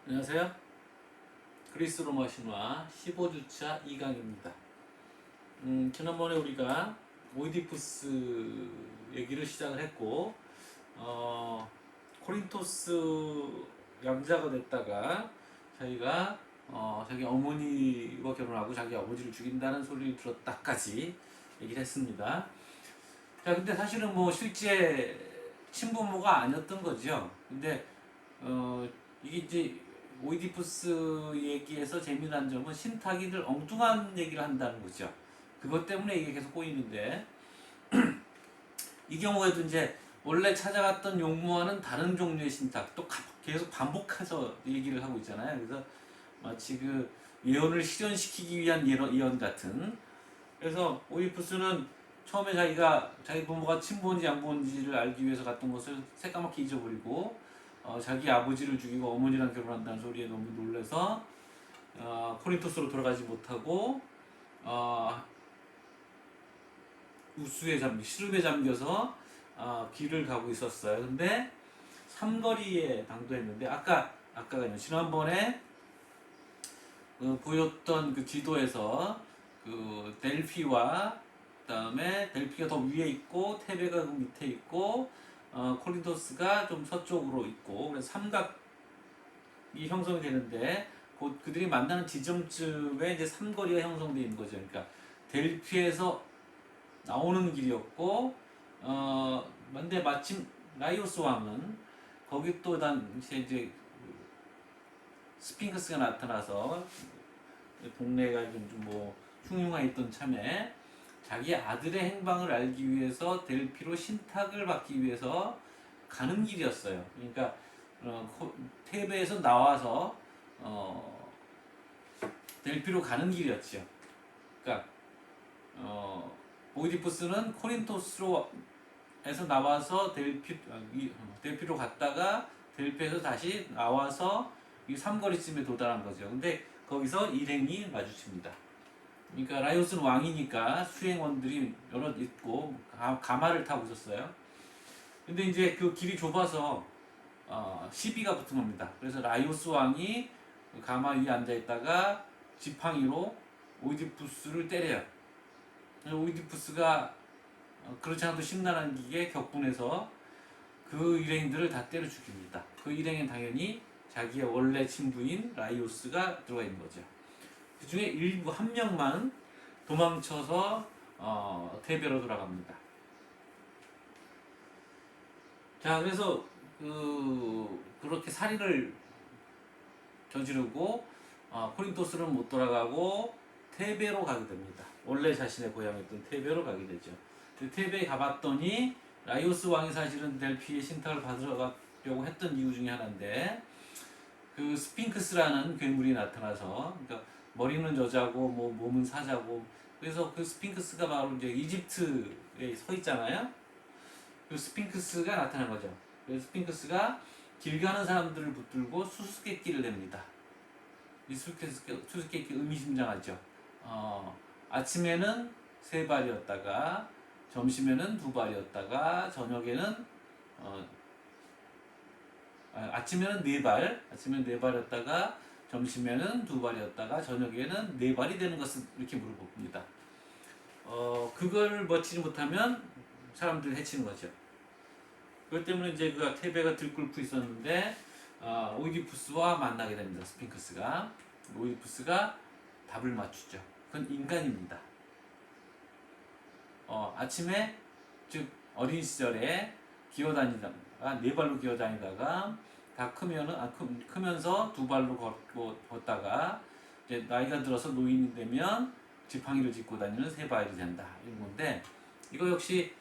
안녕하세요. 그리스 로마 신화 15주차 2강입니다. 지난번에 우리가 오이디푸스 얘기를 시작을 했고, 코린토스 양자가 됐다가 자기가 자기 어머니와 결혼하고 자기 아버지를 죽인다는 소리를 들었다까지 얘기를 했습니다. 자, 근데 사실은 뭐 실제 친부모가 아니었던 거죠. 근데 이게 이제 오이디푸스 얘기에서 재미난 점은 신탁이 늘 엉뚱한 얘기를 한다는 거죠. 그것 때문에 이게 계속 꼬이는데, 이 경우에도 이제 원래 찾아갔던 용무와는 다른 종류의 신탁, 또 계속 반복해서 얘기를 하고 있잖아요. 그래서 마치 그 예언을 실현시키기 위한 예언 같은. 그래서 오이디푸스는 처음에 자기 부모가 친부인지 양부인지를 알기 위해서 갔던 것을 새까맣게 잊어버리고, 자기 아버지를 죽이고 어머니랑 결혼한다는 소리에 너무 놀라서 코린토스로 돌아가지 못하고 시름에 잠겨서 길을 가고 있었어요. 근데 삼거리에 당도했는데 아까가 아니라 지난번에 보였던 그 지도에서 그 델피와 그다음에 델피가 더 위에 있고 테베가 그 밑에 있고 코린토스가 좀 서쪽으로 있고, 그래서 삼각이 형성이 되는데 그들이 만나는 지점쯤에 이제 삼거리가 형성되어 있는 거죠. 그러니까 델피에서 나오는 길이었고, 근데 마침 라이오스 왕은 거기 또 이제 스핑크스가 나타나서 동네가 좀뭐 흉흉해 있던 참에 자기 아들의 행방을 알기 위해서 델피로 신탁을 받기 위해서 가는 길이었어요. 그러니까 테베에서 나와서 델피로 가는 길이었죠. 그러니까 오이디푸스는 코린토스로 에서 나와서 델피로 갔다가 델피에서 다시 나와서 이 삼거리쯤에 도달한 거죠. 근데 거기서 일행이 마주칩니다. 그러니까 라이오스는 왕이니까 수행원들이 여러 있고 가마를 타고 있었어요. 근데 이제 그 길이 좁아서 시비가 붙은 겁니다. 그래서 라이오스 왕이 가마 위에 앉아 있다가 지팡이로 오이디푸스를 때려요. 오이디푸스가 그렇지 않아도 심란한기에 격분해서 그 일행들을 다 때려 죽입니다. 그 일행은 당연히 자기의 원래 친부인 라이오스가 들어가 있는 거죠. 그 중에 일부 한 명만 도망쳐서 테베로 돌아갑니다. 자, 그래서 그렇게 살인을 저지르고 코린토스는 못 돌아가고 테베로 가게 됩니다. 원래 자신의 고향이었던 테베로 가게 되죠. 테베에 가봤더니 라이오스 왕이 사실은 델피의 신탁을 받으러 가려고 했던 이유 중에 하나인데, 그 스핑크스라는 괴물이 나타나서, 그러니까 머리는 여자고 뭐 몸은 사자고, 그래서 그 스핑크스가 바로 이제 이집트에 서 있잖아요. 그 스핑크스가 나타난 거죠. 그래서 스핑크스가 길 가는 사람들을 붙들고 수수께끼를 냅니다. 이 수수께끼 의미심장하죠. 아침에는 3발이었다가 점심에는 2발이었다가 저녁에는 아침에는 4발이었다가 점심에는 2발이었다가 저녁에는 4발이 되는 것을 이렇게 물어봅니다. 그걸 멋지지 못하면 사람들을 해치는 거죠. 그것 때문에 이제 그 테베가 들끓고 있었는데 오이디푸스와 만나게 됩니다. 스핑크스가. 오이디푸스가 답을 맞추죠. 그건 인간입니다. 아침에, 즉 어린 시절에 기어다니다가 4발로 기어다니다가 다 크면서 2발로 걷다가 이제 나이가 들어서 노인이 되면 지팡이를 짚고 다니는 3발이 된다, 이런 건데, 이거 역시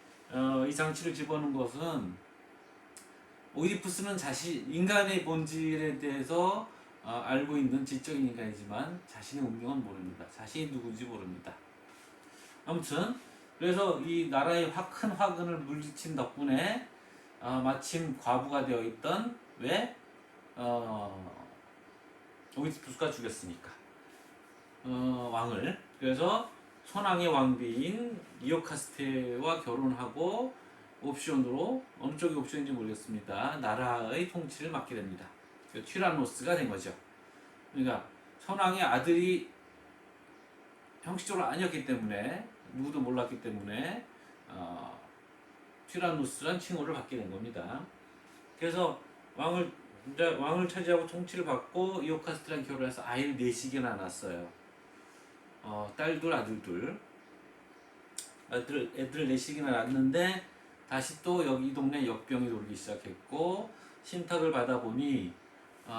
이 장치를 집어넣은 것은 오이디푸스는 인간의 본질에 대해서 알고 있는 지적인 인간이지만 자신의 운명은 모릅니다. 자신이 누군지 모릅니다. 아무튼 그래서 이 나라의 큰 화근을 물리친 덕분에 마침 과부가 되어 있던, 왜 오이디푸스가 죽였으니까 왕을. 그래서 선왕의 왕비인 이오카스테와 결혼하고 옵션으로, 어느 쪽이 옵션인지 모르겠습니다, 나라의 통치를 맡게 됩니다. 티라노스가 된 거죠. 그러니까 선왕의 아들이 형식적으로 아니었기 때문에 누구도 몰랐기 때문에 티라노스란 칭호를 받게 된 겁니다. 그래서 왕을 차지하고 통치를 받고 이오카스트랑 결혼해서 아이를 4씩이나 낳았어요. 딸 둘, 아들 둘. 애들 4씩이나 낳았는데 다시 또 여기 이 동네 역병이 돌기 시작했고 신탁을 받아보니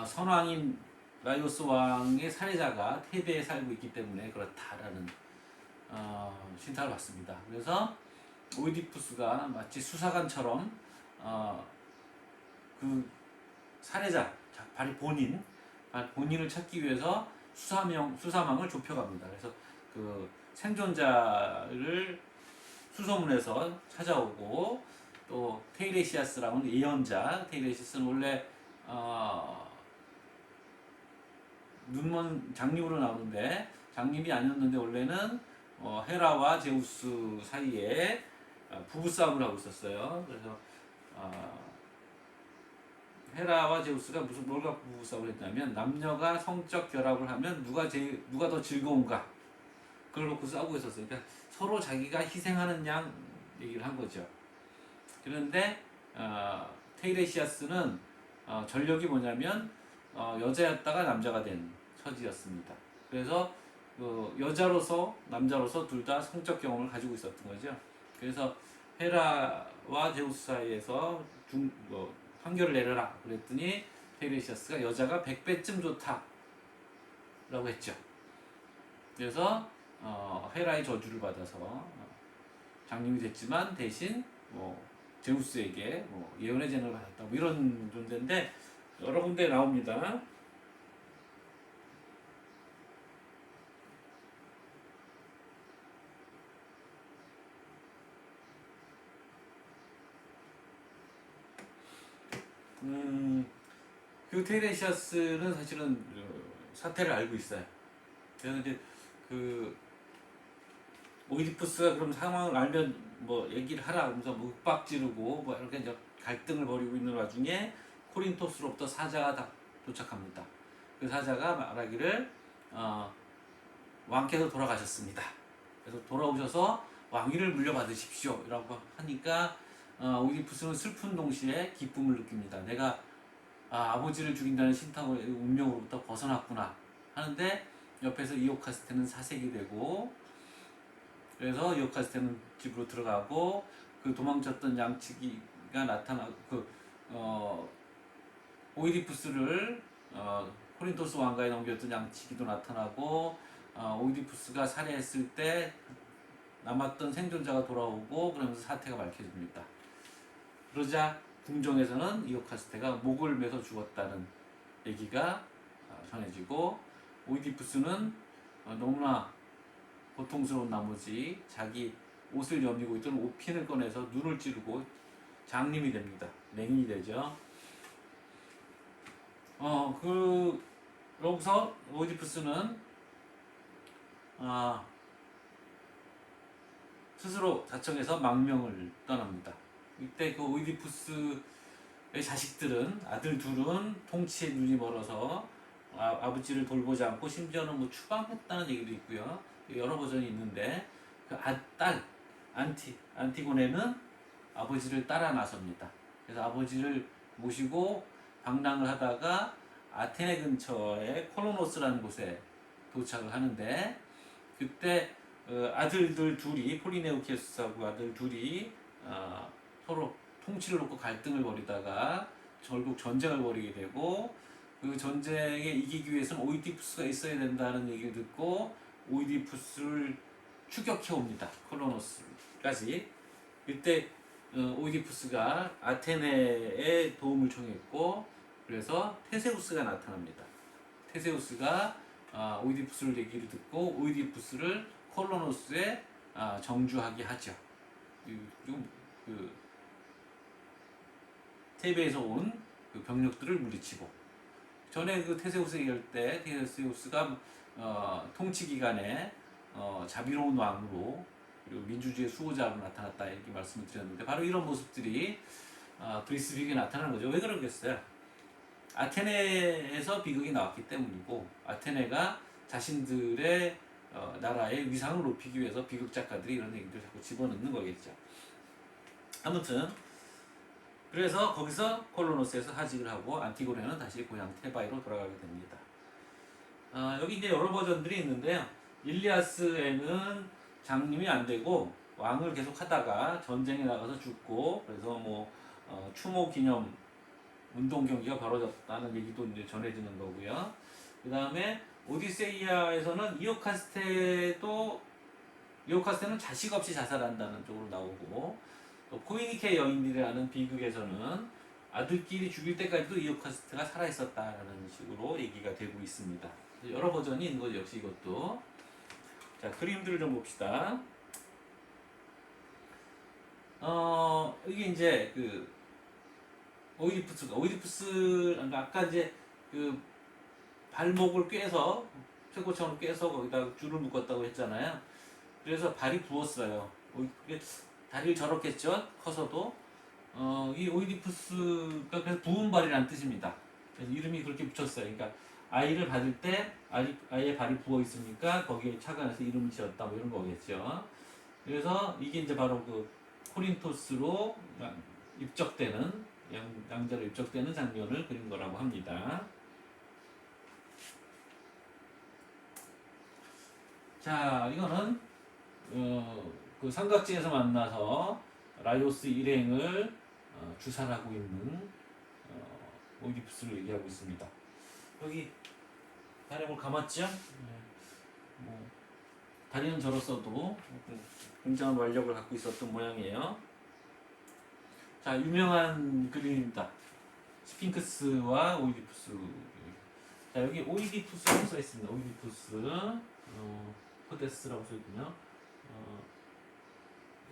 선왕인 라이오스 왕의 살해자가 테베에 살고 있기 때문에 그렇다라는 신탁을 받습니다. 그래서 오이디푸스가 마치 수사관처럼 그 살해자, 바로 본인을 찾기 위해서 수사망을 좁혀갑니다. 그래서 그 생존자를 수소문해서 찾아오고 또 테이레시아스라는 예언자, 테이레시아스는 원래 눈먼 장님으로 나오는데 장님이 아니었는데 원래는 헤라와 제우스 사이에 부부싸움을 하고 있었어요. 그래서 헤라와 제우스가 뭘가 부부싸움을 했냐면 남녀가 성적 결합을 하면 누가 더 즐거운가 그걸 놓고 싸우고 있었어요. 그러니까 서로 자기가 희생하는 양 얘기를 한 거죠. 그런데 테이레시아스는 전력이 뭐냐면 여자였다가 남자가 된 처지였습니다. 그래서 여자로서 남자로서 둘 다 성적 경험을 가지고 있었던 거죠. 그래서 헤라와 제우스 사이에서 판결을 내려라 그랬더니 테이레시아스가 여자가 100배쯤 좋다라고 했죠. 그래서 헤라의 저주를 받아서 장님이 됐지만 대신 제우스에게 예언의 재능을 받았다 이런 존재인데 여러 군데 나옵니다. 그 테이레시아스는 사실은 사태를 알고 있어요. 그래서 이제 오이디푸스가 그럼 상황을 알면 얘기를 하라 하면서 윽박 지르고 이렇게 이제 갈등을 벌이고 있는 와중에 코린토스로부터 사자가 도착합니다. 그 사자가 말하기를 왕께서 돌아가셨습니다. 그래서 돌아오셔서 왕위를 물려받으십시오 라고 하니까 오이디푸스는 슬픈 동시에 기쁨을 느낍니다. 내가 아버지를 죽인다는 신탁의 운명으로부터 벗어났구나 하는데 옆에서 이오카스테는 사색이 되고 그래서 이오카스테는 집으로 들어가고 그 도망쳤던 양치기가 나타나고 오이디푸스를 코린토스 왕가에 넘겼던 양치기도 나타나고 오이디푸스가 살해했을 때 남았던 생존자가 돌아오고 그러면서 사태가 밝혀집니다. 그러자 궁정에서는 이오카스테가 목을 매서 죽었다는 얘기가 전해지고 오이디푸스는 너무나 고통스러운 나머지 자기 옷을 여미고 있던 옷핀을 꺼내서 눈을 찌르고 장님이 됩니다. 맹인이 되죠. 그러고서 오이디푸스는 스스로 자청해서 망명을 떠납니다. 이때 그 오이디푸스의 자식들은 아들 둘은 통치에 눈이 멀어서 아버지를 돌보지 않고 심지어는 추방했다는 얘기도 있고요. 여러 버전이 있는데 그 딸 안티고네는 아버지를 따라 나섭니다. 그래서 아버지를 모시고 방랑을 하다가 아테네 근처에 콜로노스라는 곳에 도착을 하는데 그때 아들들 둘이 폴리네우케스하고 아들 둘이 서로 통치를 놓고 갈등을 벌이다가 결국 전쟁을 벌이게 되고 그 전쟁에 이기기 위해서는 오이디푸스가 있어야 된다는 얘기를 듣고 오이디푸스를 추격해 옵니다. 콜로노스까지. 이때 오이디푸스가 아테네의 도움을 청했고 그래서 테세우스가 나타납니다. 테세우스가 오이디푸스를 얘기를 듣고 오이디푸스를 콜로노스에 정주하게 하죠. 테베에서 온 그 병력들을 물리치고 전에 그 테세우스 얘기할 때 테세우스가 통치 기간에 자비로운 왕으로 그리고 민주주의 수호자로 나타났다 이렇게 말씀을 드렸는데 바로 이런 모습들이 그리스 비극에 나타나는 거죠. 왜 그러겠어요? 아테네에서 비극이 나왔기 때문이고, 아테네가 자신들의 나라의 위상을 높이기 위해서 비극 작가들이 이런 얘기들 자꾸 집어넣는 거겠죠. 아무튼 그래서 거기서 콜로노스에서 하직을 하고 안티고네는 다시 고향 테바이로 돌아가게 됩니다. 여기 이제 여러 버전들이 있는데요. 일리아스에는 장님이 안 되고 왕을 계속 하다가 전쟁에 나가서 죽고, 그래서 뭐 추모 기념 운동 경기가 벌어졌다는 얘기도 이제 전해지는 거고요. 그 다음에 오디세이아에서는 이오카스테는 자식 없이 자살한다는 쪽으로 나오고, 또 포이니케 여인들이라는 비극에서는 아들끼리 죽일 때까지도 이오카스테가 살아있었다라는 식으로 얘기가 되고 있습니다. 여러 버전이 있는 거죠, 역시 이것도. 자, 그림들을 좀 봅시다. 이게 이제 그 오이디푸스, 아까 이제 그 발목을 꿰서, 쇠고창으로 꿰서 거기다 줄을 묶었다고 했잖아요. 그래서 발이 부었어요. 다리를 저렇겠죠, 커서도. 이 오이디푸스가 그래서 부은 발이라는 뜻입니다. 그래서 이름이 그렇게 붙였어요. 그러니까 아이를 받을 때 아이의 발이 부어 있으니까 거기에 착안해서 이름을 지었다, 뭐 이런 거겠죠. 그래서 이게 이제 바로 그 코린토스로 입적되는, 양자로 입적되는 장면을 그린 거라고 합니다. 자, 이거는 그 삼각지에서 만나서 라이오스 일행을 주살하고 있는 오이디푸스를 얘기하고 있습니다. 여기 다리를 감았죠? 뭐 다리는 저로서도 굉장한 완력을 갖고 있었던 모양이에요. 자, 유명한 그림입니다. 스핑크스와 오이디푸스. 자, 여기 오이디푸스라고 써 있습니다. 오이디푸스, 호데스라고 써 있군요.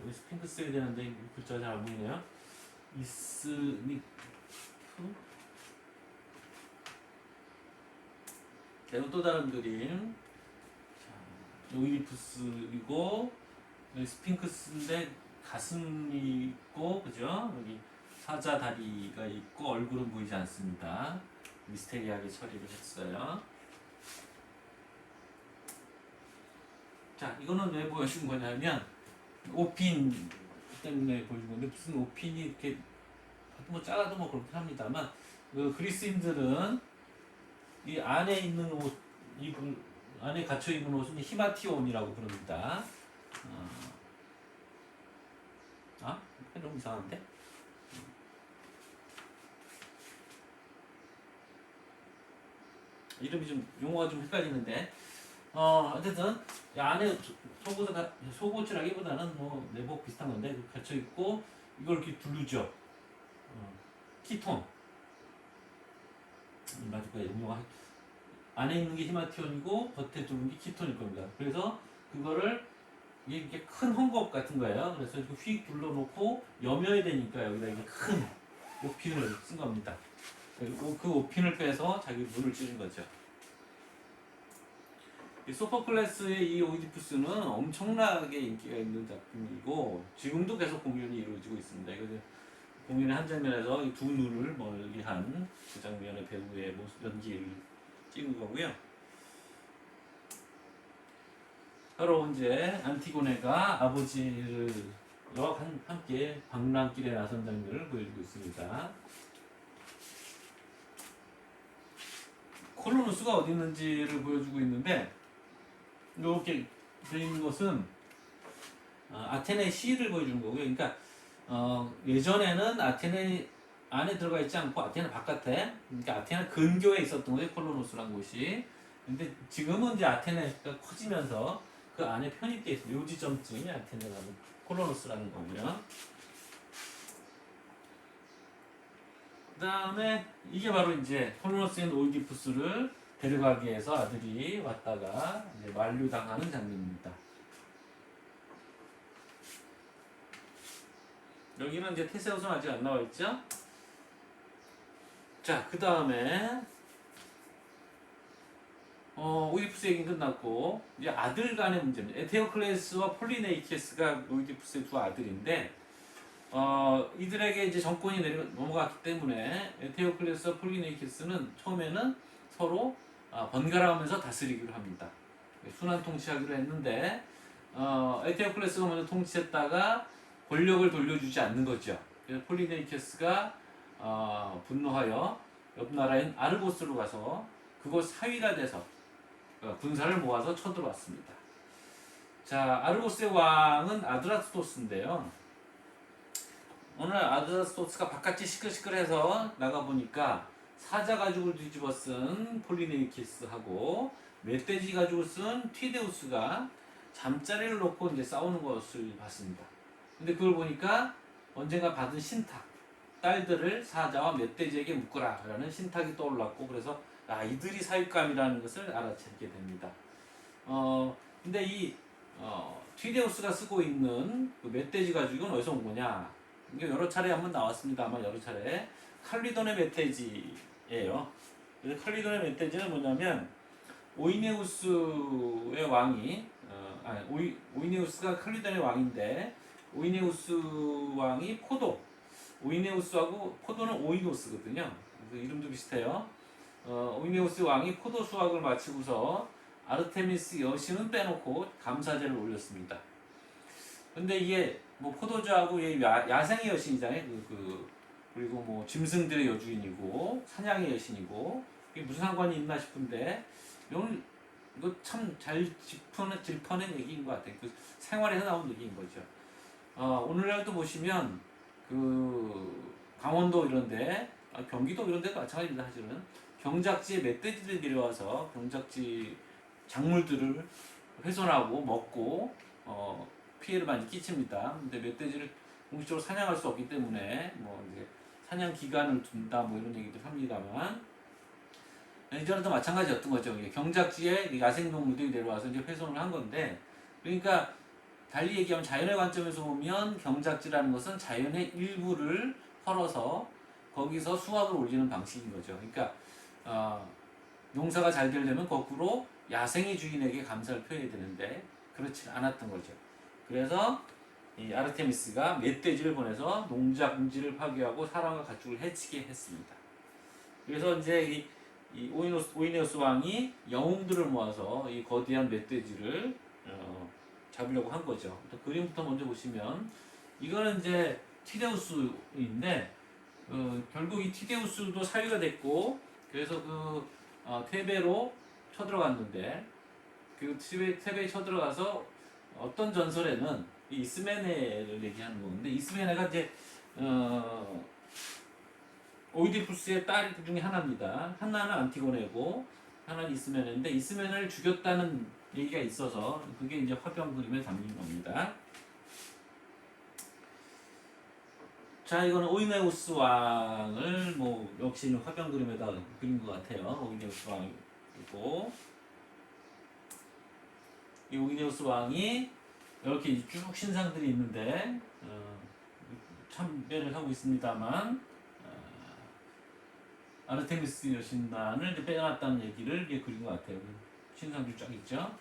여기 스핑크스가 되는데 글자가 잘 안 보이네요. 이스니프. 자, 이건 또 다른 그림. 자, 오이디푸스이고, 여기 스핑크스인데 가슴이 있고, 그죠? 여기 사자 다리가 있고 얼굴은 보이지 않습니다. 미스테리하게 처리를 했어요. 자, 이거는 왜 보여준 거냐면 오핀 때문에 보여준 건데, 무슨 오핀이 이렇게 뭐 작아도 뭐 그렇긴 합니다만, 그 그리스인들은 이 안에 있는 옷, 안에 갇혀 입은 옷은 히마티온이라고 부릅니다. 좀 이상한데? 이름이 좀, 용어가 좀 헷갈리는데, 어쨌든 안에 속옷이라기보다는 뭐 내복 비슷한 건데 갇혀 있고, 이걸 이렇게 두르죠. 키톤. 맞을 거예요. 용어가 안에 있는 게 히마티온이고 겉에 두른 게 키톤일 겁니다. 그래서 그거를 이게 큰 헝겊 같은 거예요. 그래서 이렇게 휙 둘러놓고 여며야 되니까 여기다 이게 큰 옷핀을 쓴 겁니다. 그 옷핀을 빼서 자기 눈을 찌른 거죠. 이 소포클레스의 이 오이디푸스는 엄청나게 인기가 있는 작품이고 지금도 계속 공연이 이루어지고 있습니다. 이거 공연의 한 장면에서 이 두 눈을 멀리한 그 장면의 배우의 모습 연기를 찍은 거고요. 바로 이제 안티고네가 아버지를 함께 방랑길에 나선 장면을 보여주고 있습니다. 콜로누스가 어디 있는지를 보여주고 있는데, 이렇게 되어 있는 것은 아테네 시를 보여주는 거고요. 그러니까 예전에는 아테네 안에 들어가 있지 않고 아테네 바깥에, 그러니까 아테네 근교에 있었던 거예요, 콜로누스라는 곳이. 근데 지금은 이제 아테네가 커지면서 그 안에 편입되어 있습니다. 요 지점쯤이 아테네라는, 콜로누스라는 거고요. 그 다음에 이게 바로 이제 콜로누스인 오이디푸스를 데려가기 위해서 아들이 왔다가 이제 만류당하는 장면입니다. 여기는 이제 테세우스는 아직 안 나와 있죠? 자, 그 다음에 오이디푸스 얘기는 끝났고, 이제 아들 간의 문제입니다. 에테오클레스와 폴리네이케스가 오이디푸스의 두 아들인데, 이들에게 이제 정권이 넘어갔기 때문에 에테오클레스와 폴리네이케스는 처음에는 서로 번갈아가면서 다스리기로 합니다. 순환 통치하기로 했는데 에테오클레스가 먼저 통치했다가 권력을 돌려주지 않는 거죠. 그래서 폴리네이케스가 분노하여 옆 나라인 아르고스로 가서 그곳 사위가 돼서 군사를 모아서 쳐들어왔습니다. 자, 아르고스의 왕은 아드라스토스인데요. 오늘 아드라스토스가 바깥이 시끌시끌해서 나가보니까 사자 가죽을 뒤집어 쓴 폴리네이키스하고 멧돼지 가죽을 쓴 튀데우스가 잠자리를 놓고 이제 싸우는 것을 봤습니다. 근데 그걸 보니까 언젠가 받은 신탁, 딸들을 사자와 멧돼지에게 묶으라 라는 신탁이 떠올랐고, 그래서 이들이 사육감이라는 것을 알아채게 됩니다. 근데 이 튀데우스가 쓰고 있는 그 멧돼지 가죽은 어디서 온 거냐? 이게 여러 차례 한번 나왔습니다만, 여러 차례 칼리돈의 멧돼지예요. 그래서 칼리돈의 멧돼지는 뭐냐면 오이네우스의 왕이 오이네우스가 칼리돈의 왕인데, 오이네우스 왕이 오이네우스하고 포도는 오이노스거든요. 그래서 이름도 비슷해요. 오이네우스 왕이 포도 수확을 마치고서 아르테미스 여신은 빼놓고 감사제를 올렸습니다. 근데 이게 뭐 포도주하고 야생의 여신이잖아요. 그리고 뭐 짐승들의 여주인이고 사냥의 여신이고, 이게 무슨 상관이 있나 싶은데 이거 참 잘 짚어낸 얘기인 것 같아요. 그 생활에서 나온 얘기인 거죠. 오늘날도 보시면 그 강원도 이런데, 경기도 이런데도 마찬가지입니다. 사실은 경작지에 멧돼지들이 내려와서 경작지 작물들을 훼손하고 먹고 피해를 많이 끼칩니다. 근데 멧돼지를 공식적으로 사냥할 수 없기 때문에 뭐 이제 사냥 기간을 둔다 뭐 이런 얘기들 합니다만, 이전에도 마찬가지였던 거죠. 경작지에 야생동물들이 내려와서 이제 훼손을 한 건데, 그러니까 달리 얘기하면 자연의 관점에서 보면 경작지라는 것은 자연의 일부를 헐어서 거기서 수확을 올리는 방식인 거죠. 그러니까 농사가 잘 되려면 거꾸로 야생의 주인에게 감사를 표해야 되는데 그렇지 않았던 거죠. 그래서 이 아르테미스가 멧돼지를 보내서 농작물지를 파괴하고 사람과 가축을 해치게 했습니다. 그래서 이제 이 오이네우스 왕이 영웅들을 모아서 이 거대한 멧돼지를 잡으려고 한 거죠. 그림부터 먼저 보시면 이거는 이제 티데우스인데 결국 이 티데우스도 사위가 됐고, 그래서 테베로 쳐들어갔는데 그 테베에 쳐들어가서 어떤 전설에는 이 이스메네를 얘기하는 건데, 이스메네가 이제 오이디푸스의 딸 중에 하나입니다. 하나는 안티고네고 하나는 이스메네인데, 이스메네를 죽였다는 얘기가 있어서 그게 이제 화병 그림에 담긴 겁니다. 자, 이거는 오이네우스 왕을 뭐 역시 화병 그림에다 그린 것 같아요. 오이네우스 왕이고, 이 오이네우스 왕이 이렇게 쭉 신상들이 있는데 참배를 하고 있습니다만, 아르테미스 여신단을 이제 빼앗았다는 얘기를 이제 그린 것 같아요. 신상들 쫙 있죠.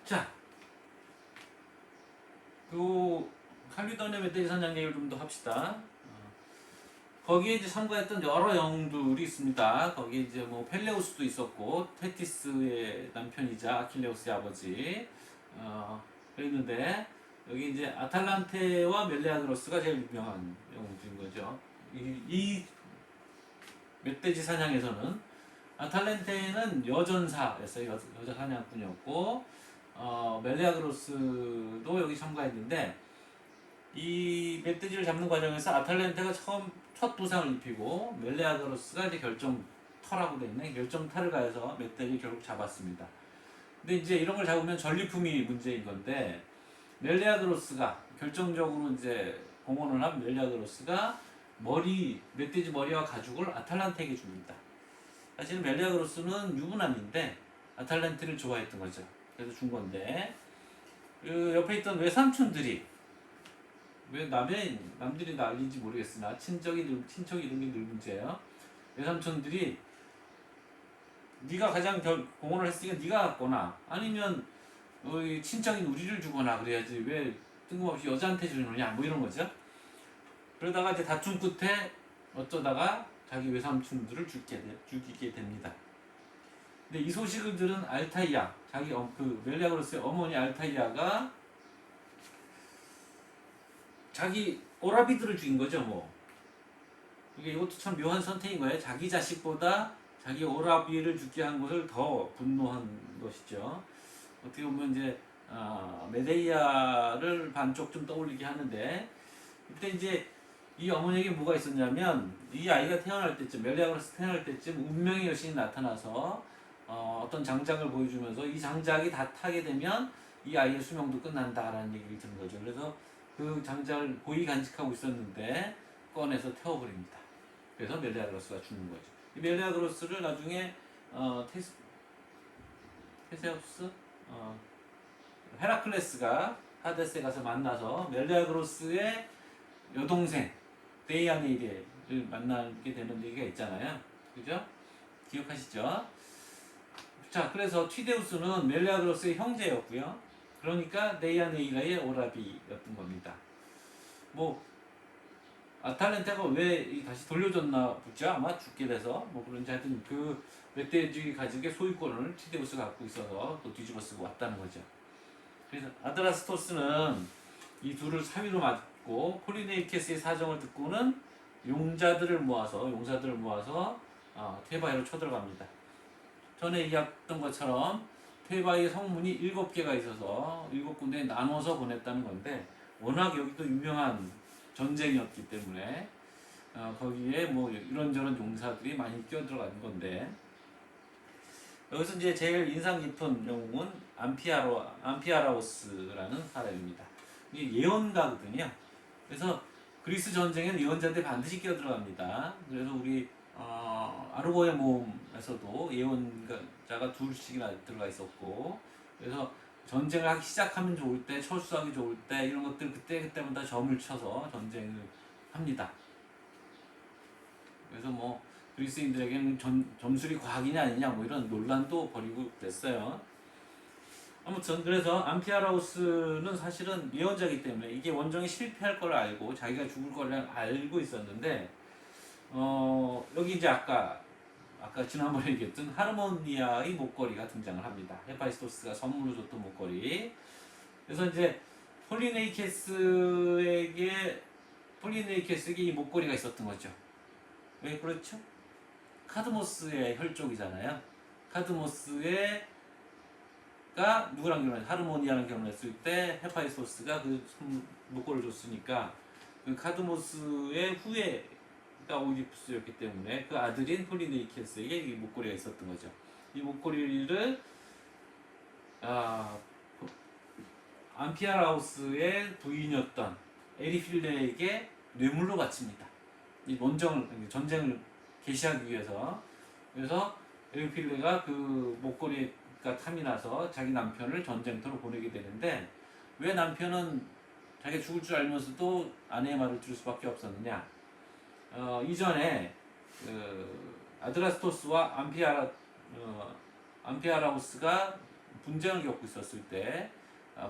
자, 그 칼리돈의 멧돼지 사냥 얘기를 좀 더 합시다. 거기에 이제 참가했던 여러 영웅들이 있습니다. 거기에 이제 뭐 펠레우스도 있었고, 테티스의 남편이자 아킬레우스의 아버지 그랬는데, 여기 이제 아탈란테와 멜레아그로스가 제일 유명한 영웅들인 거죠. 이 멧돼지 사냥에서는 아탈란테는 여전사였어요. 여자 사냥꾼이었고, 멜레아그로스도 여기 참가했는데, 이 멧돼지를 잡는 과정에서 아탈란테가 첫 부상을 입히고, 멜레아그로스가 이제 결정터라고 되어 있는 결정타를 가해서 멧돼지를 결국 잡았습니다. 근데 이제 이런 걸 잡으면 전리품이 문제인 건데, 멜레아그로스가 결정적으로 이제 공헌을 한 멜레아그로스가 멧돼지 머리와 가죽을 아탈란테에게 줍니다. 사실 멜레아그로스는 유부남인데 아탈란테를 좋아했던 거죠. 그래서 준 건데, 그 옆에 있던 외삼촌들이, 왜 남들이 난리인지 모르겠으나 친척이 이런 게 늘 문제예요. 외삼촌들이 네가 가장 공헌을 했으니까 네가 갖거나 아니면 이 친척인 우리를 주거나 그래야지 왜 뜬금없이 여자한테 주느냐 뭐 이런 거죠. 그러다가 이제 다툼 끝에 어쩌다가 자기 외삼촌들을 죽이게 됩니다. 근데 이 소식을 들은 알타이아, 그 멜리아그로스의 어머니 알타이아가 자기 오라비들을 죽인 거죠, 뭐. 이것도 참 묘한 선택인 거예요. 자기 자식보다 자기 오라비를 죽게 한 것을 더 분노한 것이죠. 어떻게 보면 이제 메데이아를 반쪽 좀 떠올리게 하는데, 이때 이제 이 어머니에게 뭐가 있었냐면 이 아이가 태어날 때쯤, 멜리아그로스 태어날 때쯤 운명의 여신이 나타나서 어떤 장작을 보여주면서 이 장작이 다 타게 되면 이 아이의 수명도 끝난다라는 얘기를 듣는 거죠. 그래서 그 장작을 고이 간직하고 있었는데 꺼내서 태워버립니다. 그래서 멜리아그로스가 죽는 거죠. 이 멜리아그로스를 나중에 테세우스 헤라클레스가 하데스에 가서 만나서 멜리아그로스의 여동생 데이아네이를 만나게 되는 얘기가 있잖아요. 그죠? 기억하시죠? 자, 그래서 티데우스는 멜리아그로스의 형제였고요. 그러니까 데이아네이라의 오라비였던 겁니다. 뭐 아탈렌테가 왜 다시 돌려줬나 보죠. 아마 죽게 돼서 뭐 그런지 하여튼 그 멧돼지 가죽의 소유권을 티데우스가 갖고 있어서 또 뒤집어 쓰고 왔다는 거죠. 그래서 아드라스토스는 이 둘을 사위로 맞고 폴리네이케스의 사정을 듣고는 용사들을 모아서 테바이로 쳐들어갑니다. 전에 얘기했던 것처럼 테바이의 성문이 7개가 있어서 7군데에 나눠서 보냈다는 건데 워낙 여기도 유명한 전쟁이었기 때문에 거기에 뭐 이런저런 용사들이 많이 끼어들어간 건데 여기서 이제 제일 인상 깊은 영웅은 암피아라오스라는 사람입니다. 이게 예언가거든요. 그래서 그리스 전쟁에는 예언자들이 반드시 끼어들어갑니다. 그래서 우리 아르고의 모험에서도 예언자가 둘씩이나 들어가 있었고, 그래서 전쟁을 하기 시작하면 좋을 때, 철수하기 좋을 때 이런 것들 그때마다 점을 쳐서 전쟁을 합니다. 그래서 뭐 그리스인들에게는 점술이 과학이냐 아니냐 뭐 이런 논란도 벌이고 그랬어요. 아무튼 그래서 암피아라우스는 사실은 예언자이기 때문에 이게 원정이 실패할 걸 알고 자기가 죽을 걸 알고 있었는데 여기 이제 아까 지난번에 얘기했던 하르모니아의 목걸이가 등장을 합니다. 헤파이스토스가 선물로 줬던 목걸이. 그래서 이제 폴리네이케스에게 이 목걸이가 있었던 거죠. 왜 그렇죠? 카드모스의 혈족이잖아요. 카드모스가 누구랑 결혼했? 하르모니아랑 결혼했을 때 헤파이스토스가 그 목걸이를 줬으니까 그 카드모스의 후예가 오디푸스였기 때문에 그 아들인 폴리네이케스에게 이 목걸이가 있었던 거죠. 이 목걸이를 암피아라우스의 부인이었던 에리필레에게 뇌물로 바칩니다. 이 전쟁을 개시하기 위해서. 그래서 에리필레가 그 목걸이가 탐이 나서 자기 남편을 전쟁터로 보내게 되는데 왜 남편은 자기가 죽을 줄 알면서도 아내의 말을 들을 수밖에 없었느냐? 이전에 아드라스토스와 암피아라우스가 분쟁을 겪고 있었을 때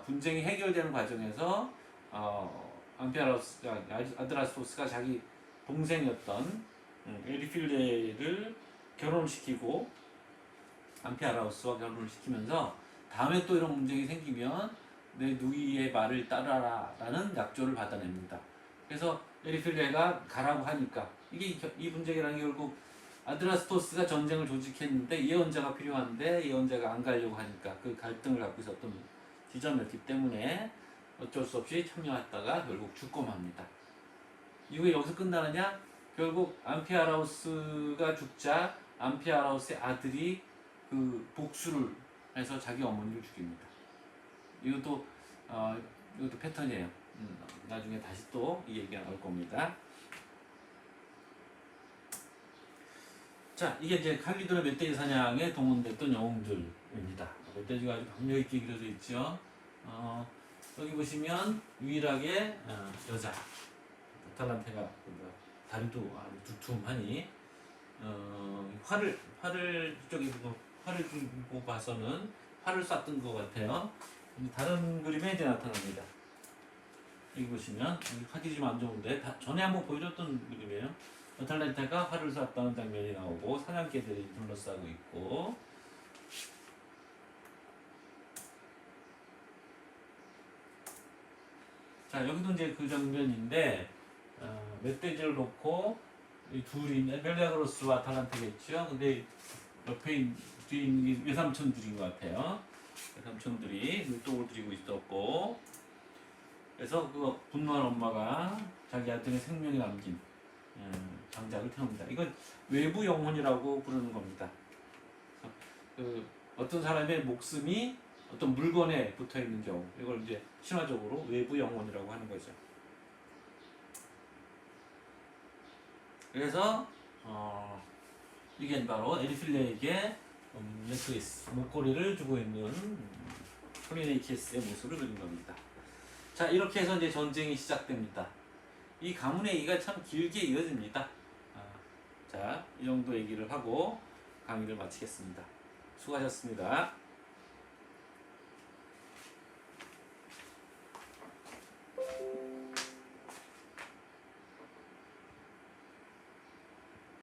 분쟁이 해결되는 과정에서 아드라스토스가 자기 동생이었던 에리필레를 결혼시키고 암피아라우스와 결혼을 시키면서 다음에 또 이런 문제가 생기면 내 누이의 말을 따라라 라는 약조를 받아냅니다. 그래서 에리필레가 가라고 하니까 이 분쟁이라는 게 결국 아드라스토스가 전쟁을 조직했는데 예언자가 필요한데 예언자가 안 가려고 하니까 그 갈등을 갖고 있었던 지점이었기 때문에 어쩔 수 없이 참여했다가 결국 죽고 맙니다. 이게 여기서 끝나느냐? 결국 암피아라우스가 죽자 암피아라우스의 아들이 그 복수를 해서 자기 어머니를 죽입니다. 이것도 패턴이에요. 나중에 다시 또 이 얘기가 나올 겁니다. 자, 이게 이제 칼리도의 멧돼지 사냥에 동원됐던 영웅들입니다. 멧돼지가 아주 박력 있게 그려져 있죠. 여기 보시면 유일하게 여자 아탈란테가 다리도 아주 두툼하니 활을 이쪽에 보고 활을 보고 봐서는 활을 쐈던 것 같아요. 근데 다른 그림에 이제 나타납니다. 여기 보시면 여기 화질이 좀 안 좋은데 전에 한번 보여줬던 그림이에요. 아탈란타가 활을 쐈다는 장면이 나오고 사냥개들이 둘러싸고 있고 자 여기도 이제 그 장면인데 멧돼지를 놓고 이 둘이 멜리아그로스와 아탈란타겠죠. 근데 옆에 뒤에 있는 게 외삼촌들인 것 같아요. 외삼촌들이 눈독을 들이고 있었고 그래서 그 분노한 엄마가 자기 아들의 생명에 남긴 장작을 태웁니다. 이건 외부 영혼이라고 부르는 겁니다. 그 어떤 사람의 목숨이 어떤 물건에 붙어 있는 경우 이걸 이제 신화적으로 외부 영혼이라고 하는 거죠. 그래서 이게 바로 에리필레에게 네크리스 목걸이를 주고 있는 폴리네이키스의 모습을 그린 겁니다. 자 이렇게 해서 이제 전쟁이 시작됩니다. 이 가문 얘기가 참 길게 이어집니다. 자 이 정도 얘기를 하고 강의를 마치겠습니다. 수고하셨습니다.